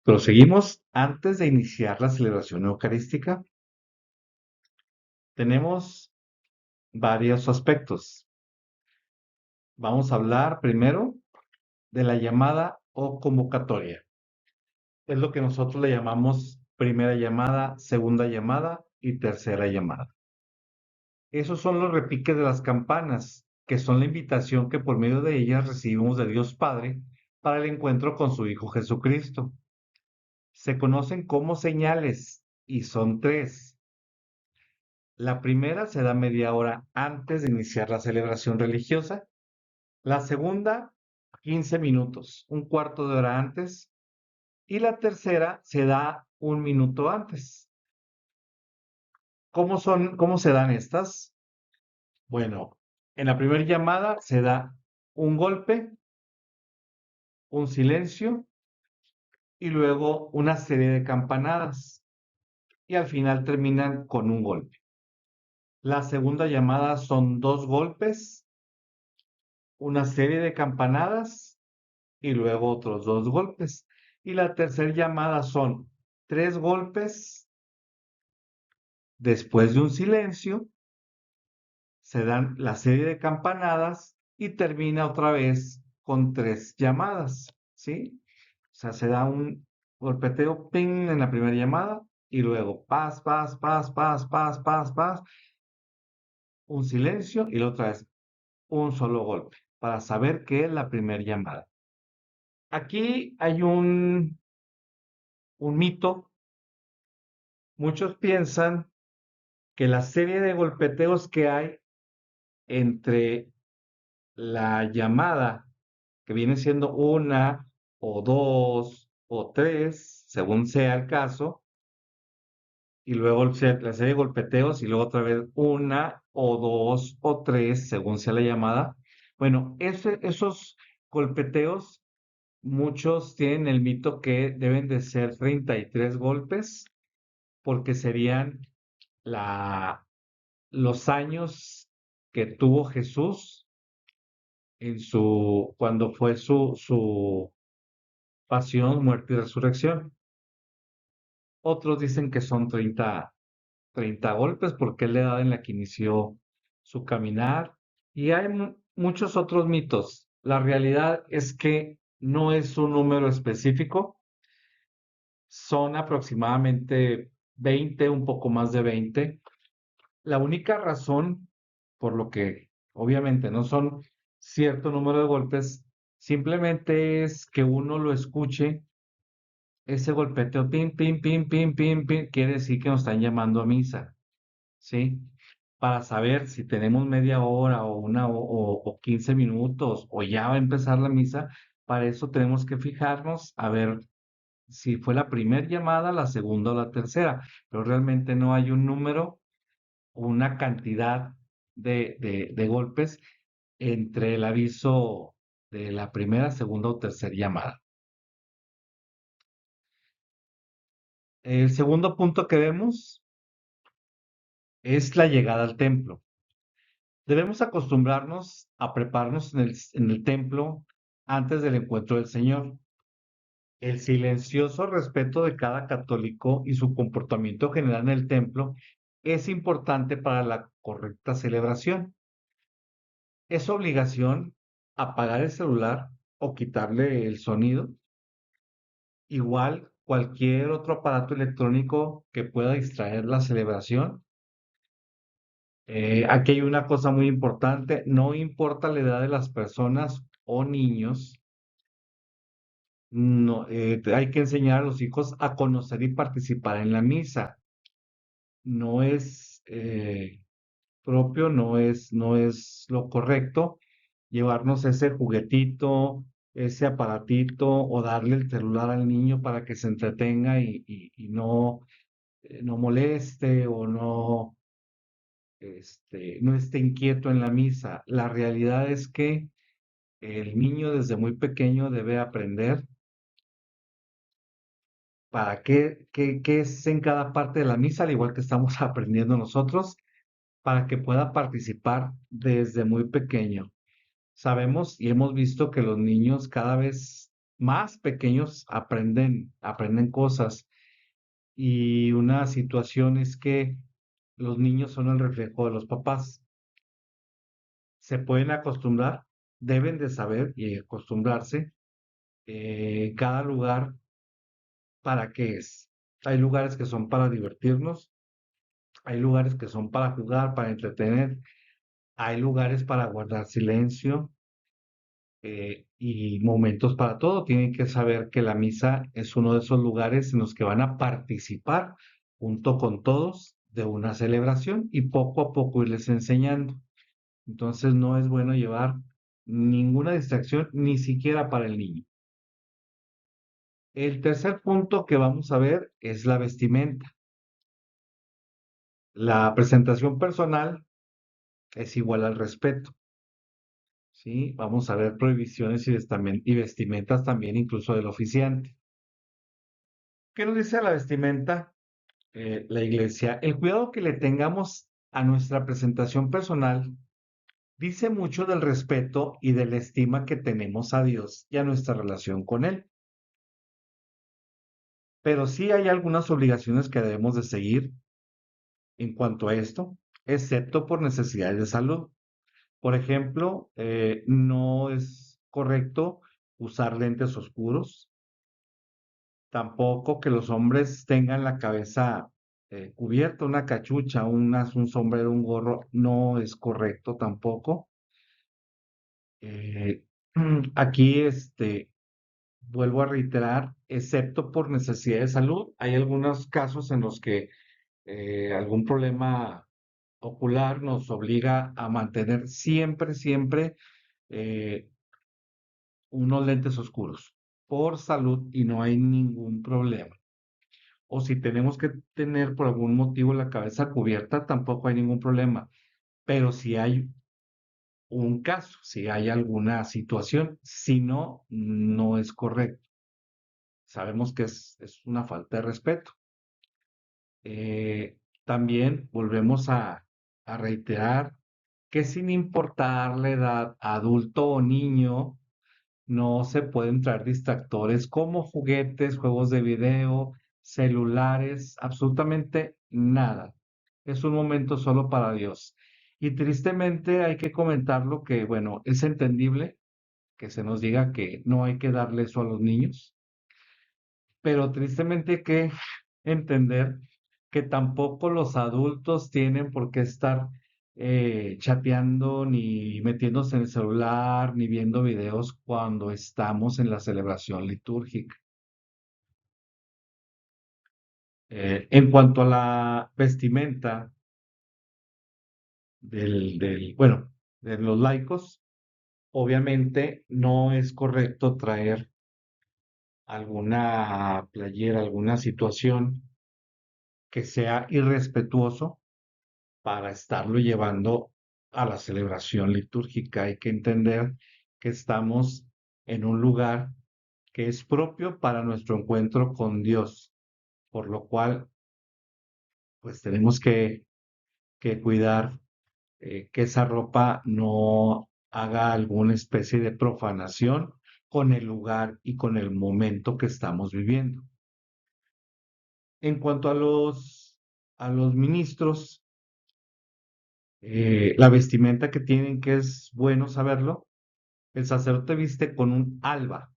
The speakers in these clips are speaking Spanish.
Proseguimos. Antes de iniciar la celebración eucarística, tenemos varios aspectos. Vamos a hablar primero de la llamada o convocatoria. Es lo que nosotros le llamamos primera llamada, segunda llamada y tercera llamada. Esos son los repiques de las campanas, que son la invitación que por medio de ellas recibimos de Dios Padre para el encuentro con su Hijo Jesucristo. Se conocen como señales y son tres. La primera se da media hora antes de iniciar la celebración religiosa. La segunda, 15 minutos, un cuarto de hora antes. Y la tercera se da un minuto antes. ¿Cómo se dan estas? Bueno, en la primera llamada se da un golpe, un silencio y luego una serie de campanadas. Y al final terminan con un golpe. La segunda llamada son dos golpes, una serie de campanadas y luego otros dos golpes. Y la tercera llamada son tres golpes, después de un silencio, se dan la serie de campanadas y termina otra vez con tres llamadas, ¿sí? O sea, se da un golpeteo, ping, en la primera llamada y luego paz, paz, paz, paz, paz, paz, paz, un silencio y la otra vez un solo golpe para saber qué es la primera llamada. Aquí hay un mito. Muchos piensan que la serie de golpeteos que hay entre la llamada, que viene siendo una o dos o tres, según sea el caso, y luego la serie de golpeteos y luego otra vez una o dos o tres, según sea la llamada. Bueno, esos golpeteos, muchos tienen el mito que deben de ser 33 golpes, porque serían la, los años que tuvo Jesús cuando fue su pasión, muerte y resurrección. Otros dicen que son 30 golpes porque es la edad en la que inició su caminar. Y hay muchos otros mitos. La realidad es que no es un número específico, son aproximadamente 20, un poco más de 20. La única razón por lo que obviamente no son cierto número de golpes, simplemente es que uno lo escuche, ese golpeteo, pim, pim, pim, pim, pim, pim, quiere decir que nos están llamando a misa, ¿sí? Para saber si tenemos media hora o 15 minutos o ya va a empezar la misa, para eso tenemos que fijarnos a ver si fue la primera llamada, la segunda o la tercera, pero realmente no hay un número, una cantidad de golpes entre el aviso de la primera, segunda o tercera llamada. El segundo punto que vemos es la llegada al templo. Debemos acostumbrarnos a prepararnos en el templo antes del encuentro del Señor. El silencioso respeto de cada católico y su comportamiento general en el templo es importante para la correcta celebración. Es obligación apagar el celular o quitarle el sonido. Igual cualquier otro aparato electrónico que pueda distraer la celebración. Aquí hay una cosa muy importante, no importa la edad de las personas o niños, no, hay que enseñar a los hijos a conocer y participar en la misa. No es propio, no es lo correcto llevarnos ese juguetito, ese aparatito o darle el celular al niño para que se entretenga y no moleste o no esté inquieto en la misa. La realidad es que el niño desde muy pequeño debe aprender para qué es en cada parte de la misa, al igual que estamos aprendiendo nosotros, para que pueda participar desde muy pequeño. Sabemos y hemos visto que los niños cada vez más pequeños aprenden cosas. Y una situación es que los niños son el reflejo de los papás. Se pueden acostumbrar, deben de saber y acostumbrarse cada lugar para qué es. Hay lugares que son para divertirnos, hay lugares que son para jugar, para entretener, hay lugares para guardar silencio, y momentos para todo. Tienen que saber que la misa es uno de esos lugares en los que van a participar junto con todos de una celebración y poco a poco irles enseñando. Entonces no es bueno llevar ninguna distracción, ni siquiera para el niño. El tercer punto que vamos a ver es la vestimenta. La presentación personal es igual al respeto, ¿sí? Vamos a ver prohibiciones y vestimentas también, incluso del oficiante. ¿Qué nos dice la vestimenta? La iglesia. El cuidado que le tengamos a nuestra presentación personal dice mucho del respeto y de la estima que tenemos a Dios y a nuestra relación con Él. Pero sí hay algunas obligaciones que debemos de seguir en cuanto a esto, excepto por necesidades de salud. Por ejemplo, no es correcto usar lentes oscuros, tampoco que los hombres tengan la cabeza cubierta, una cachucha, un sombrero, un gorro, no es correcto tampoco. Eh, aquí, vuelvo a reiterar, excepto por necesidad de salud, hay algunos casos en los que algún problema ocular nos obliga a mantener siempre eh, unos lentes oscuros por salud y no hay ningún problema. O si tenemos que tener por algún motivo la cabeza cubierta, tampoco hay ningún problema. Pero si hay un caso, si hay alguna situación, si no, no es correcto. Sabemos que es una falta de respeto. También volvemos a reiterar que sin importar la edad, adulto o niño, no se pueden traer distractores como juguetes, juegos de video, celulares, absolutamente nada. Es un momento solo para Dios. Y tristemente hay que comentarlo que, bueno, es entendible que se nos diga que no hay que darle eso a los niños, pero tristemente hay que entender que tampoco los adultos tienen por qué estar chateando, ni metiéndose en el celular, ni viendo videos cuando estamos en la celebración litúrgica. En cuanto a la vestimenta bueno, de los laicos, obviamente no es correcto traer alguna playera, alguna situación que sea irrespetuoso para estarlo llevando a la celebración litúrgica. Hay que entender que estamos en un lugar que es propio para nuestro encuentro con Dios, por lo cual, pues tenemos que cuidar que esa ropa no haga alguna especie de profanación con el lugar y con el momento que estamos viviendo. En cuanto a los ministros, la vestimenta que tienen, que es bueno saberlo, el sacerdote viste con un alba,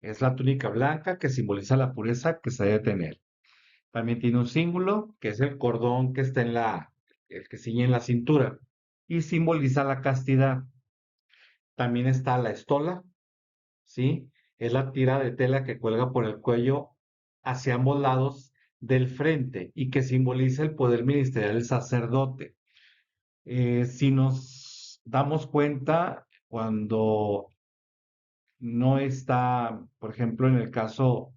es la túnica blanca que simboliza la pureza que se debe tener. También tiene un símbolo, que es el cordón que está el que ciñe en la cintura, y simboliza la castidad. También está la estola, ¿sí? Es la tira de tela que cuelga por el cuello hacia ambos lados del frente y que simboliza el poder ministerial del sacerdote. Si nos damos cuenta, cuando no está, por ejemplo, en el caso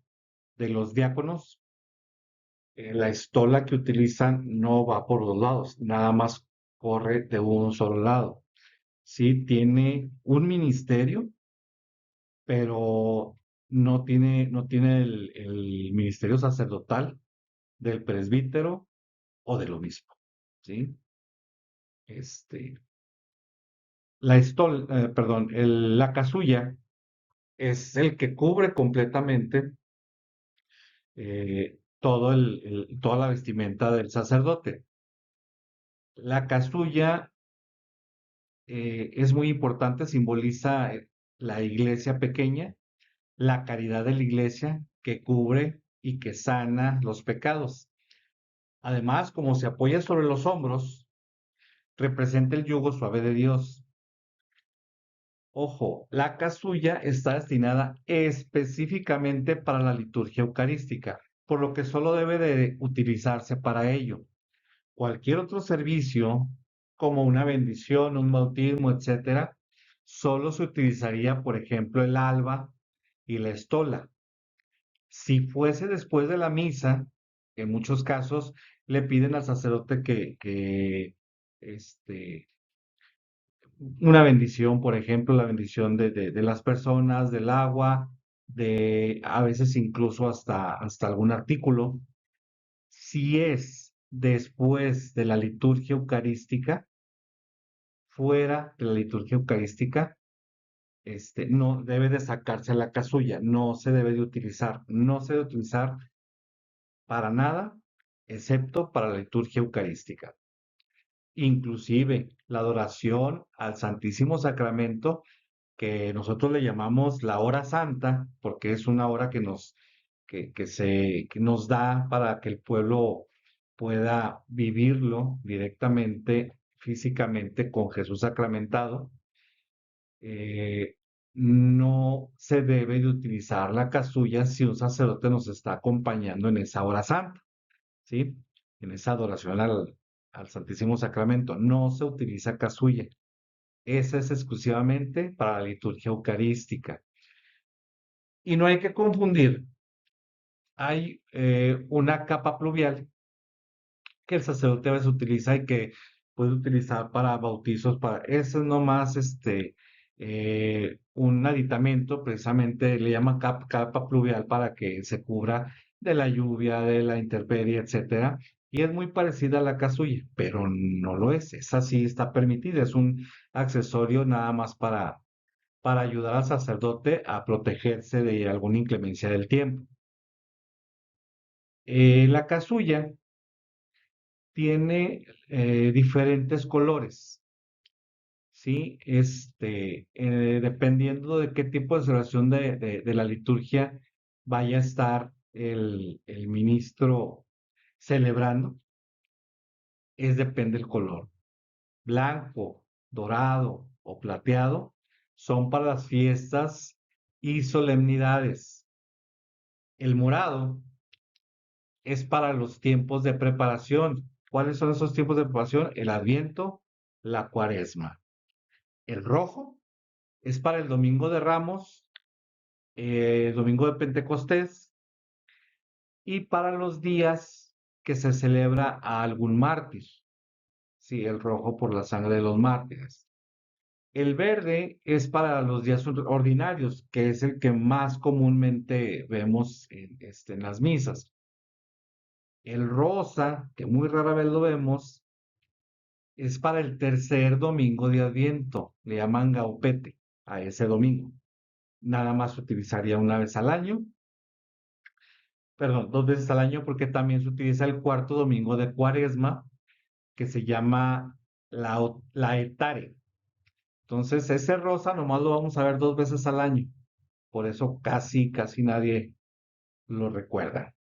de los diáconos, la estola que utilizan no va por dos lados, nada más corre de un solo lado. Sí, tiene un ministerio, pero no tiene el ministerio sacerdotal del presbítero o del obispo. ¿Sí? Este, perdón, la casulla es el que cubre completamente toda la vestimenta del sacerdote. La casulla es muy importante, simboliza la iglesia pequeña, la caridad de la iglesia que cubre y que sana los pecados. Además, como se apoya sobre los hombros, representa el yugo suave de Dios. Ojo, la casulla está destinada específicamente para la liturgia eucarística, por lo que solo debe de utilizarse para ello. Cualquier otro servicio, como una bendición, un bautismo, etcétera, solo se utilizaría, por ejemplo, el alba y la estola. Si fuese después de la misa, en muchos casos le piden al sacerdote este, una bendición, por ejemplo, la bendición de las personas, del agua, de a veces incluso hasta algún artículo. Si es después de la liturgia eucarística, fuera de la liturgia eucarística, no debe de sacarse la casulla, no se debe utilizar para nada, excepto para la liturgia eucarística. Inclusive la adoración al Santísimo Sacramento, que nosotros le llamamos la hora santa, porque es una hora que nos da para que el pueblo pueda vivirlo directamente, físicamente con Jesús sacramentado. No se debe de utilizar la casulla si un sacerdote nos está acompañando en esa hora santa, ¿sí? En esa adoración al Santísimo Sacramento. No se utiliza casulla. Esa es exclusivamente para la liturgia eucarística. Y no hay que confundir. Hay una capa pluvial que el sacerdote a veces utiliza y que puede utilizar para bautizos, ese es nomás un aditamento, precisamente le llaman capa pluvial para que se cubra de la lluvia, de la intemperie, etcétera. Y es muy parecida a la casulla, pero no lo es. Esa sí está permitida, es un accesorio nada más para ayudar al sacerdote a protegerse de alguna inclemencia del tiempo. La casulla tiene diferentes colores, ¿sí? Dependiendo de qué tipo de celebración de la liturgia vaya a estar el ministro celebrando, depende del color. Blanco, dorado o plateado son para las fiestas y solemnidades. El morado es para los tiempos de preparación. ¿Cuáles son esos tiempos de preparación? El Adviento, la Cuaresma. El rojo es para el Domingo de Ramos, el Domingo de Pentecostés y para los días que se celebra a algún mártir. Sí, el rojo por la sangre de los mártires. El verde es para los días ordinarios, que es el que más comúnmente vemos en las misas. El rosa, que muy rara vez lo vemos, es para el tercer domingo de Adviento. Le llaman gaupete a ese domingo. Nada más se utilizaría una vez al año, perdón, dos veces al año, porque también se utiliza el cuarto domingo de Cuaresma, que se llama la etare. Entonces, ese rosa nomás lo vamos a ver dos veces al año. Por eso casi nadie lo recuerda.